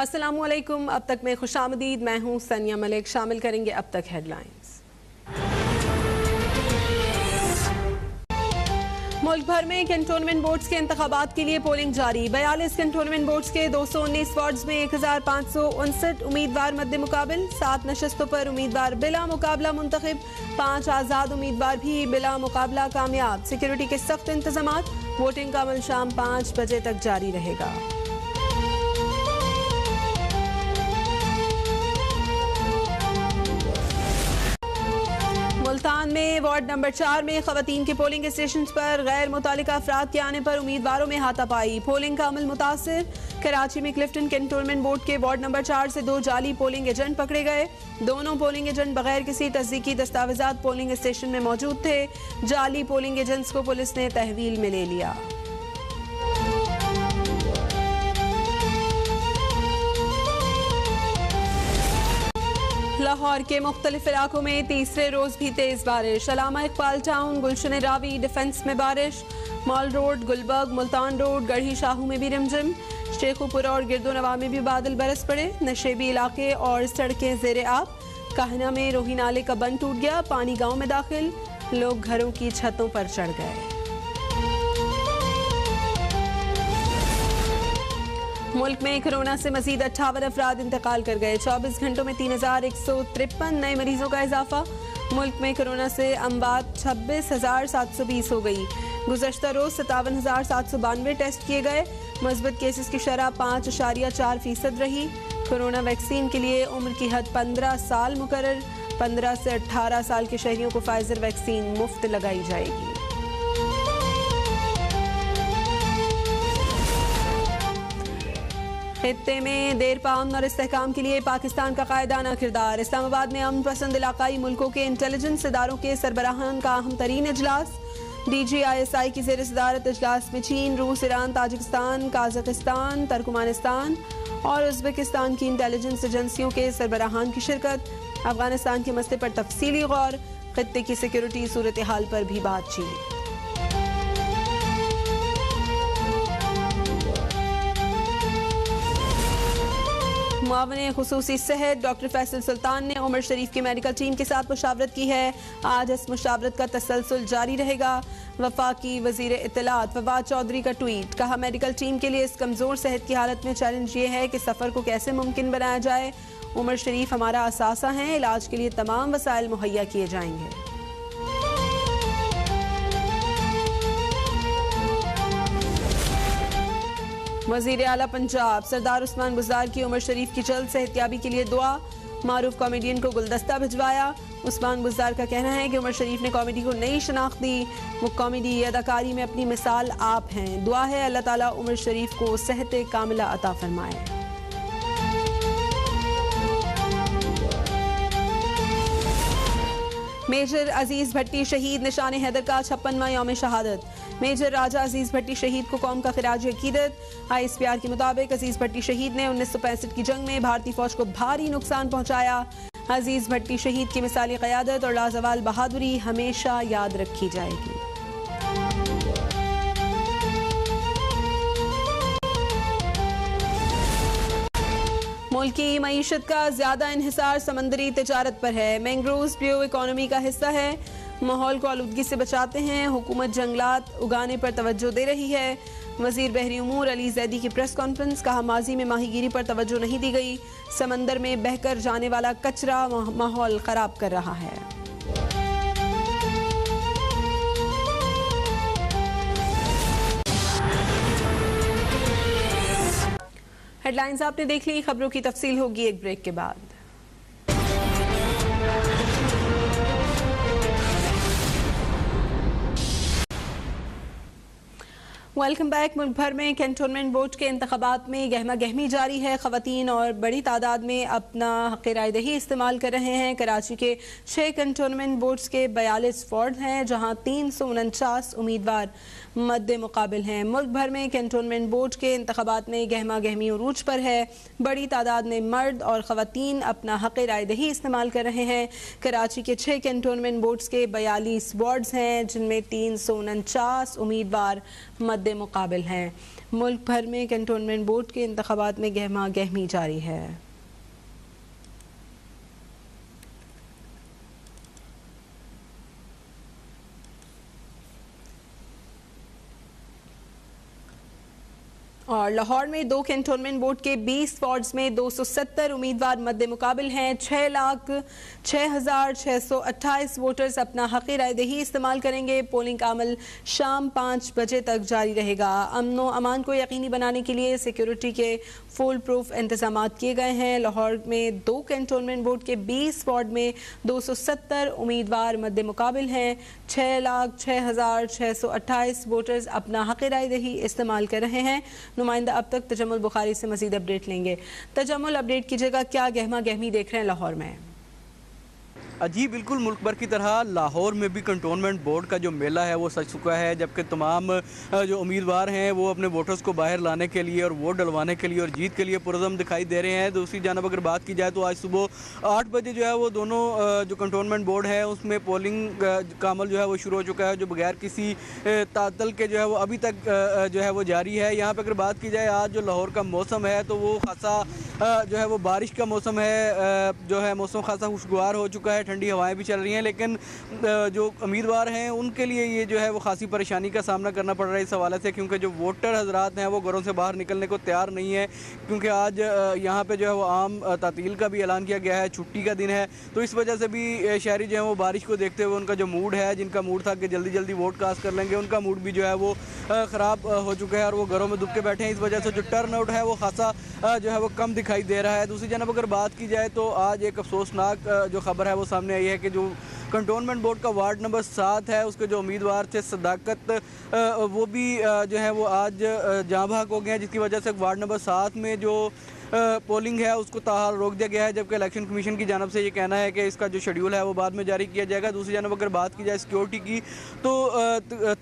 अस्सलामुअलैकुम। अब तक में खुशामदीद, मैं हूँ सनिया मलिक। शामिल करेंगे अब तक हेडलाइंस। मुल्क भर में कैंटोनमेंट बोर्ड्स के इंतखाबात के लिए पोलिंग जारी। 42 कैंटोनमेंट बोर्ड्स के 219 वार्ड्स में 1559 उम्मीदवार मद्दे मुकाबिल। 7 नशस्तों पर उम्मीदवार बिला मुकाबला मुंतखब। 5 आज़ाद उम्मीदवार भी बिला मुकाबला कामयाब। सिक्योरिटी के सख्त इंतजामात। वोटिंग का अमल शाम 5 बजे तक जारी रहेगा। मुल्तान में वार्ड नंबर 4 में खवातीन के पोलिंग स्टेशन पर गैर मुतालिका अफराद के आने पर उम्मीदवारों में हाथापाई। पोलिंग का अमल मुतासिर। कराची में क्लिफ्टन कैंटोनमेंट बोर्ड के वार्ड नंबर 4 से 2 जाली पोलिंग एजेंट पकड़े गए। दोनों पोलिंग एजेंट बगैर किसी तस्दीकी दस्तावेजात पोलिंग स्टेशन में मौजूद थे। जाली पोलिंग एजेंट्स को पुलिस ने तहवील में ले लिया। लाहौर के मुख्तलिफ इलाकों में तीसरे रोज भी तेज बारिश। अलामा इकबाल टाउन, गुलशन रावी, डिफेंस में बारिश। Mall road, Gulberg, Multan road, Garhi Shahu में भी रिमझिम। शेखुपुरा और गिरदो नवा में भी बादल बरस पड़े। नशेबी इलाके और सड़कें ज़ेरे आब। काहना में रोही नाले का बंद टूट गया, पानी गांव में दाखिल। लोग घरों की छतों पर चढ़ गए। मुल्क में कोरोना से मजीद 58 अफराद इंतकाल कर गए। 24 घंटों में 3153 नए मरीजों का इजाफा। मुल्क में कोरोना से अमवात 26,720 हो गई। गुज़श्ता रोज 57,792 टेस्ट किए गए। मस्बत केसेस की शरह 5.4% रही। कोरोना वैक्सीन के लिए उम्र की हद 15 साल मुकर्रर। 15 से 18 साल के शहरियों को फाइजर वैक्सीन मुफ्त लगाई जाएगी। खित्ते में देर पा अमन और इस्तेहकाम के लिए पाकिस्तान का कायदाना किरदार। इस्लामाबाद में अमन पसंद इलाकाई मुल्कों के इंटेलिजेंस इदारों के सरबराहान का अहम तरीन इजलास। DGISI की ज़ेर सदारत इजलास में चीन, रूस, ईरान, ताजिकिस्तान, काजाकिस्तान, तुर्कमानिस्तान और उज़्बेकिस्तान की इंटेलिजेंस एजेंसियों के सरबराहान की शिरकत। अफगानिस्तान के मसले पर तफसीली गौर। खित्ते की सिक्योरिटी सूरत हाल पर भी बातचीत। मुआविन खुसूसी सेहत डॉक्टर फैसल सुल्तान ने उमर शरीफ की मेडिकल टीम के साथ मुशावरत की है। आज इस मुशावरत का तसलसल जारी रहेगा। वफाकी वजीर इत्तलात फवाद चौधरी का ट्वीट। कहा, मेडिकल टीम के लिए इस कमज़ोर सेहत की हालत में चैलेंज ये है कि सफ़र को कैसे मुमकिन बनाया जाए। उमर शरीफ हमारा असासा हैं। इलाज के लिए तमाम वसाइल मुहैया किए जाएंगे। वज़ीर आला पंजाब सरदार उस्मान बुज़दार की उमर शरीफ की जल्द सेहतयाबी के लिए दुआ। मारूफ कॉमेडियन को गुलदस्ता भिजवाया। उस्मान बुज़दार का कहना है कि उमर शरीफ ने कॉमेडी को नई शनाख्त दी। वो कॉमेडी अदाकारी में अपनी मिसाल आप हैं। दुआ है अल्लाह ताला उमर शरीफ को सेहत कामिला अता फरमाए। मेजर अजीज भट्टी शहीद, निशान हैदर का 56वां यौम शहादत। मेजर राजा अजीज भट्टी शहीद को कौम का खिराज अकीदत। ISPR के मुताबिक अजीज भट्टी शहीद ने 1965 की जंग में भारतीय फौज को भारी नुकसान पहुंचाया। अजीज भट्टी शहीद की मिसाली क़यादत और लाजवाल बहादुरी हमेशा याद रखी जाएगी। मुल्क की मईशत का ज्यादा इन्हिसार समंदरी तिजारत पर है। मैंग्रोव्स ब्लू इकोनॉमी का हिस्सा है। माहौल को आलूदगी से बचाते हैं। हुकूमत जंगलात उगाने पर तवज्जो दे रही है। वजीर बहरी उमूर अली जैदी की प्रेस कॉन्फ्रेंस। कहा, माजी में माहीगीरी पर तवज्जो नहीं दी गई। समंदर में बहकर जाने वाला कचरा माहौल खराब कर रहा है। हेडलाइंस आपने देख ली। खबरों की तफसील होगी एक ब्रेक के बाद। Welcome back. मुल्क भर में कैंटोनमेंट बोर्ड के इंतखाबात में गहमा गहमी जारी है। खवातीन और बड़ी तादाद में अपना हक़ रायदही इस्तेमाल कर रहे हैं। कराची के 6 कैंटोनमेंट बोर्ड्स के 42 वार्ड हैं, जहां 349 उम्मीदवार मद्दे मुकाबिल हैं। मुल्क भर में कैंटोनमेंट बोर्ड के इंतखाबात में गहमा गहमी उरूज पर है। बड़ी तादाद में मर्द और खवातीन अपना हक़ रायदही इस्तेमाल कर रहे हैं। कराची के 6 कैंटोनमेंट बोर्ड्स के 42 वार्ड्स हैं, जिनमें 349 उम्मीदवार मद्दे मुकाबिल हैं। मुल्क भर में कैंटोनमेंट बोर्ड के इंतखाबात में गहमा गहमी जारी है। और लाहौर में 2 कैंटोनमेंट बोर्ड के 20 वार्ड्स में 270 उम्मीदवार मद्दे मुकाबिल हैं। 6,06,628 वोटर्स अपना हक़ रायदही इस्तेमाल करेंगे। पोलिंग का अमल शाम 5 बजे तक जारी रहेगा। अमन व अमान को यकीनी बनाने के लिए सिक्योरिटी के फुल प्रूफ इंतजाम किए गए हैं। लाहौर में 2 कैंटोनमेंट बोर्ड के 20 वार्ड में 270 उम्मीदवार मद्दे मुकाबिल हैं। 6,06,628 वोटर्स अपना हक़ रायदही इस्तेमाल कर रहे हैं। नुमाइंदा अब तक तजम्मुल बुखारी से मजीद अपडेट लेंगे। तजम्मुल, अपडेट कीजिएगा, क्या गहमा गहमी देख रहे हैं लाहौर में? जी बिल्कुल, मुल्क भर की तरह लाहौर में भी कंटोनमेंट बोर्ड का जो मेला है वो सज चुका है, जबकि तमाम जो उम्मीदवार हैं वो अपने वोटर्स को बाहर लाने के लिए और वोट डलवाने के लिए और जीत के लिए पुरज़म दिखाई दे रहे हैं। दूसरी जानब अगर बात की जाए तो आज सुबह 8 बजे जो है वो दोनों जो कंटोनमेंट बोर्ड है उसमें पोलिंग का अमल जो है वो शुरू हो चुका है, जो बगैर किसी तातल के जो है वो अभी तक जो है वो जारी है। यहाँ पर अगर बात की जाए आज जो लाहौर का मौसम है तो वो खासा जो है वो बारिश का मौसम है, जो है मौसम खासा खुशगवार हो चुका है, ठंडी हवाएं भी चल रही हैं, लेकिन जो उम्मीदवार हैं उनके लिए ये जो है वो खासी परेशानी का सामना करना पड़ रहा है इस हवाले से, क्योंकि जो वोटर हजरात हैं वो घरों से बाहर निकलने को तैयार नहीं है, क्योंकि आज यहाँ पे जो है वो आम तातील का भी ऐलान किया गया है, छुट्टी का दिन है। तो इस वजह से भी शहरी जो है वो बारिश को देखते हुए उनका जो मूड है, जिनका मूड था कि जल्दी जल्दी वोट कास्ट कर लेंगे, उनका मूड भी जो है वो ख़राब हो चुका है और वो घरों में दुब के बैठे हैं। इस वजह से जो टर्न आउट है वो खासा जो है वो कम दिखाई दे रहा है। दूसरी जानब अगर बात की जाए तो आज एक अफसोसनाक जो खबर है वो सामने आई है कि जो कंटोनमेंट बोर्ड का वार्ड नंबर 7 है उसके जो उम्मीदवार थे सदाकत, वो भी जो है वो आज जाँ भाग हो गए हैं, जिसकी वजह से वार्ड नंबर 7 में जो पोलिंग है उसको ताहाल रोक दिया गया है, जबकि इलेक्शन कमीशन की जानब से ये कहना है कि इसका जो शेड्यूल है वो बाद में जारी किया जाएगा। दूसरी जानब अगर बात की जाए सिक्योरिटी की तो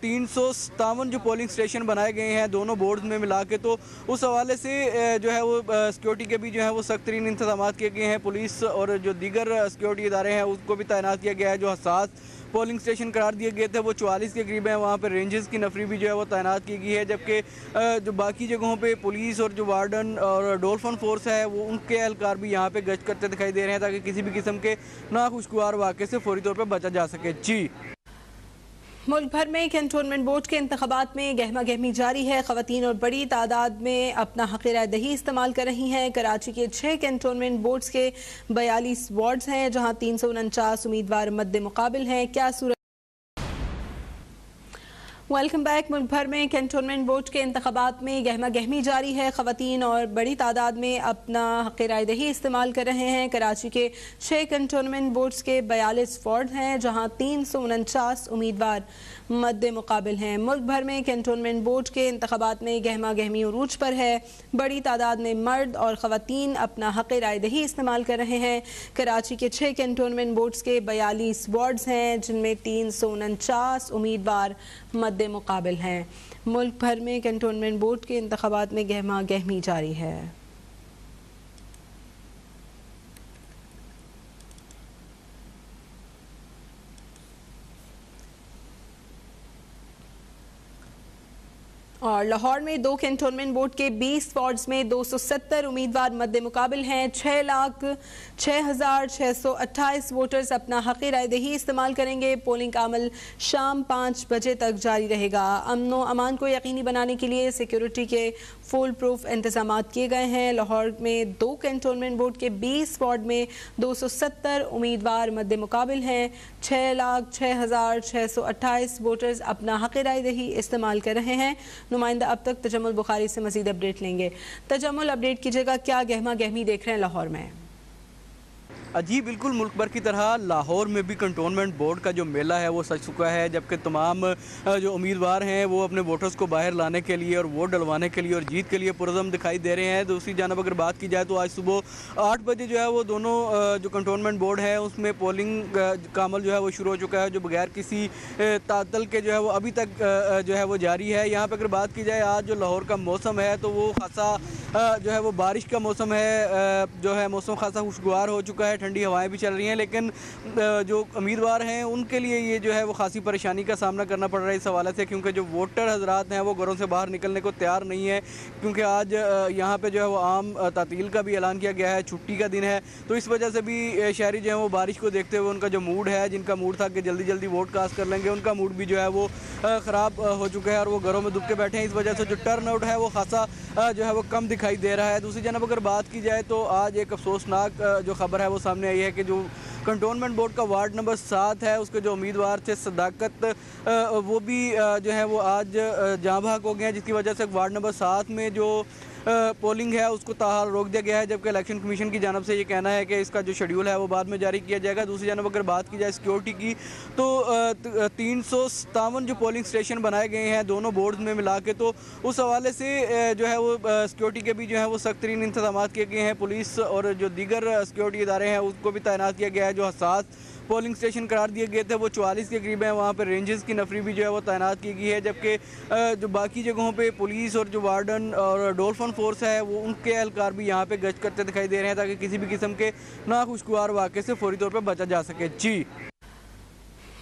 357 जो पोलिंग स्टेशन बनाए गए हैं दोनों बोर्ड में मिला के, तो उस हवाले से जो है वो सिक्योरिटी के भी जो है वो सख्त तरीन इंतजाम किए गए हैं। पुलिस और जो दीगर सिक्योरिटी इदारे हैं उसको भी तैनात किया गया है। जो हसास पोलिंग स्टेशन करार दिए गए थे वो 44 के करीब हैं, वहाँ पर रेंजेस की नफरी भी जो है वो तैनात की गई है, जबकि जो बाकी जगहों पे पुलिस और जो वार्डन और डोरफन फोर्स है वो उनके एहलकार भी यहाँ पे गश्त करते दिखाई दे रहे हैं, ताकि किसी भी किस्म के नाखुशगवार वाक़े से फौरी तौर पर बचा जा सके। जी, मुल्क भर में कैंटोनमेंट बोर्ड के इंतखाबात में गहमा गहमी जारी है। ख़वातीन और बड़ी तादाद में अपना हक़ रायदही इस्तेमाल कर रही हैं। कराची के 6 कैंटोनमेंट बोर्ड्स के 42 वार्ड्स हैं, जहाँ 349 उम्मीदवार मद्दे मुकाबिल हैं। क्या सूरत वेलकम बैक। मुल्क भर में कैंटोनमेंट बोर्ड के इंतखाबात में गहमा गहमी जारी है। ख़वातीन और बड़ी तादाद में अपना हक़ रायदही इस्तेमाल कर रहे हैं। कराची के 6 कैंटोनमेंट बोर्ड्स के 42 वार्ड हैं, जहाँ 349 उम्मीदवार मद्दे मुकाबिल हैं। मुल्क भर में कैंटोनमेंट बोर्ड के इंतखाबात में गहमा गहमी उरूज पर है। बड़ी तादाद में मर्द और ख़वातीन अपना हक़ रायदही इस्तेमाल कर रहे हैं। कराची के 6 कैंटोनमेंट बोर्ड्स के 42 वार्ड्स हैं, जिनमें 349 उम्मीदवार मद्दे मुकाबिल हैं। मुल्क भर में कैंटोनमेंट बोर्ड के इंतखाबात में गहमा गहमी जारी है। और लाहौर में 2 कैंटोनमेंट बोर्ड के 20 वार्ड्स में 270 उम्मीदवार मद्दे मुकाबिल हैं। 6,06,628 वोटर्स अपना हक़ रायदही इस्तेमाल करेंगे। पोलिंग का अमल शाम 5 बजे तक जारी रहेगा। अमन व अमान को यकीनी बनाने के लिए सिक्योरिटी के फुल प्रूफ इंतजाम किए गए हैं। लाहौर में 2 कैंटोनमेंट बोर्ड के 20 वार्ड में 270 उम्मीदवार मद्दे मुकाबिल हैं। 6,06,628 वोटर्स अपना हक़ रायदही इस्तेमाल कर रहे हैं। नुमाइंदा अब तक तजम्मुल बुखारी से मजीद अपडेट लेंगे। तजम्मुल, अपडेट कीजिएगा, क्या गहमा गहमी देख रहे हैं लाहौर में? जी बिल्कुल, मुल्क भर की तरह लाहौर में भी कंटोनमेंट बोर्ड का जो मेला है वो सज चुका है, जबकि तमाम जो उम्मीदवार हैं वो अपने वोटर्स को बाहर लाने के लिए और वोट डलवाने के लिए और जीत के लिए पुरज़म दिखाई दे रहे हैं। दूसरी जानब अगर बात की जाए तो आज सुबह 8 बजे जो है वो दोनों जो कंटोनमेंट बोर्ड है उसमें पोलिंग का अमल जो है वो शुरू हो चुका है, जो बगैर किसी तातल के जो है वो अभी तक जो है वो जारी है। यहाँ पर अगर बात की जाए आज जो लाहौर का मौसम है तो वो खासा जो है वो बारिश का मौसम है, जो है मौसम खासा खुशगवार हो चुका है, ठंडी हवाएं भी चल रही हैं, लेकिन जो उम्मीदवार हैं उनके लिए ये जो है वो खासी परेशानी का सामना करना पड़ रहा है इस हवाले से, क्योंकि जो वोटर हजरात हैं वो घरों से बाहर निकलने को तैयार नहीं है, क्योंकि आज यहाँ पे जो है वो आम तातील का भी ऐलान किया गया है, छुट्टी का दिन है। तो इस वजह से भी शहरी जो है वो बारिश को देखते हुए उनका जो मूड है, जिनका मूड था कि जल्दी जल्दी वोट कास्ट कर लेंगे, उनका मूड भी जो है वो ख़राब हो चुका है और वो घरों में दुब के बैठे हैं। इस वजह से जो टर्न आउट है वो खासा जो है वो कम दिखाई दे रहा है। दूसरी जानब अगर बात की जाए तो आज एक अफसोसनाक जो खबर है वो सामने आई है कि जो कंटोनमेंट बोर्ड का वार्ड नंबर 7 है, उसके जो उम्मीदवार थे सदाकत, वो भी जो है वो आज जाँ भाग हो गए हैं, जिसकी वजह से वार्ड नंबर 7 में जो पोलिंग है उसको ताहाल रोक दिया गया है, जबकि इलेक्शन कमीशन की जानब से ये कहना है कि इसका जो शेड्यूल है वो बाद में जारी किया जाएगा। दूसरी जानब अगर बात की जाए सिक्योरिटी की तो 357 जो पोलिंग स्टेशन बनाए गए हैं दोनों बोर्ड्स में मिला के, तो उस हवाले से जो है वो सिक्योरिटी के भी जो है वो सख्त तरीन इंतजाम किए गए हैं। पुलिस और जो दीगर सिक्योरिटी इदारे हैं उसको भी तैनात किया गया है। जो हसास पोलिंग स्टेशन करार दिए गए थे वो 44 के करीब हैं, वहाँ पर रेंजेस की नफरी भी जो है वो तैनात की गई है, जबकि जो बाकी जगहों पे पुलिस और जो वार्डन और डोलफन फोर्स है वो उनके एहलकार भी यहाँ पे गश्त करते दिखाई दे रहे हैं, ताकि किसी भी किस्म के नाखुशगवार वाक़े से फौरी तौर पर बचा जा सके। जी,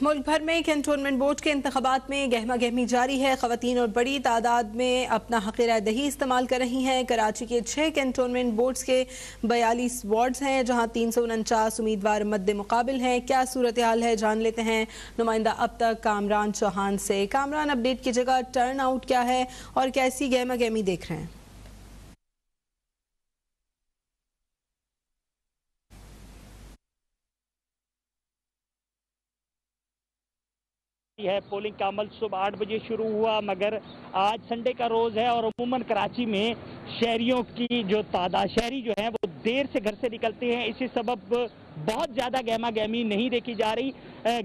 मुल्क भर में कैंटोनमेंट बोर्ड के इंतखाबात में गहमा गहमी जारी है। ख़वातीन और बड़ी तादाद में अपना हक़ राय दही इस्तेमाल कर रही हैं। कराची के 6 कैंटोनमेंट बोर्ड्स के 42 वार्ड्स हैं, जहां 349 उम्मीदवार मद्दे मुकाबिल हैं। क्या सूरत हाल है जान लेते हैं नुमाइंदा अब तक कामरान चौहान से। कामरान, अपडेट की जगह टर्न आउट क्या है और कैसी गहमा गहमी देख रहे हैं? है पोलिंग का अमल सुबह 8 बजे शुरू हुआ, मगर आज संडे का रोज है और अमूमन कराची में शहरियों की जो तादाद, शहरी जो है वो देर से घर से निकलते हैं, इसी सबब बहुत ज्यादा गहमा गहमी नहीं देखी जा रही।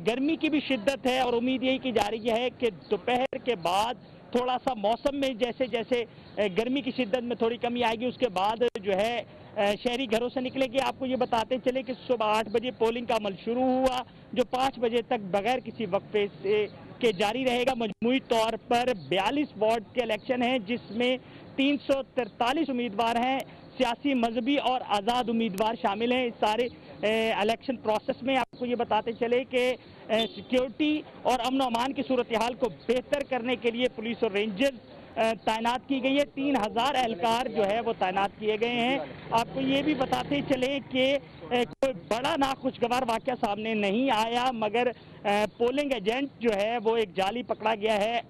गर्मी की भी शिद्दत है और उम्मीद यही की जा रही है कि दोपहर के बाद थोड़ा सा मौसम में जैसे जैसे गर्मी की शिद्दत में थोड़ी कमी आएगी, उसके बाद जो है शहरी घरों से निकलेंगे। आपको ये बताते चले कि सुबह 8 बजे पोलिंग का अमल शुरू हुआ, जो 5 बजे तक बगैर किसी वक्फे से के जारी रहेगा। मजमूई तौर पर 42 वार्ड के इलेक्शन हैं, जिसमें 343 उम्मीदवार हैं, सियासी, मजहबी और आज़ाद उम्मीदवार शामिल हैं। इस सारे इलेक्शन प्रोसेस में आपको ये बताते चले कि सिक्योरिटी और अमन और अमान की सूरत हाल को बेहतर करने के लिए पुलिस और रेंजर्स तैनात की गई है। 3000 एहलकार जो है वो तैनात किए गए हैं। आपको ये भी बताते चले कि कोई बड़ा नाखुशगवार वाक़या सामने नहीं आया, मगर पोलिंग एजेंट जो है वो एक जाली पकड़ा गया है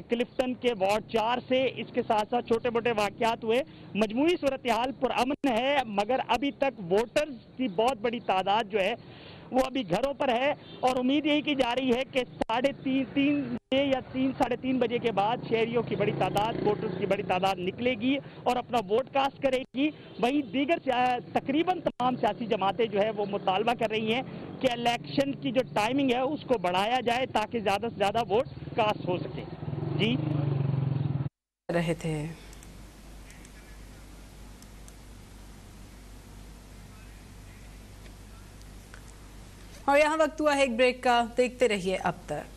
क्लिफ्टन के वार्ड 4 से। इसके साथ साथ छोटे मोटे वाक़यात हुए। मजमूई सूरत हाल पुरअमन है, मगर अभी तक वोटर्स की बहुत बड़ी तादाद जो है वो अभी घरों पर है और उम्मीद यही की जा रही है कि 3:30 या 3-3:30 बजे के बाद शहरियों की बड़ी तादाद, वोटर्स की बड़ी तादाद निकलेगी और अपना वोट कास्ट करेगी। वहीं दीगर तकरीबन तमाम सियासी जमातें जो है वो मुतालबा कर रही हैं कि इलेक्शन की जो टाइमिंग है उसको बढ़ाया जाए ताकि ज़्यादा से ज़्यादा वोट कास्ट हो सके। जी रहे थे। और यहाँ वक्त हुआ है एक ब्रेक का, देखते रहिए अब तक।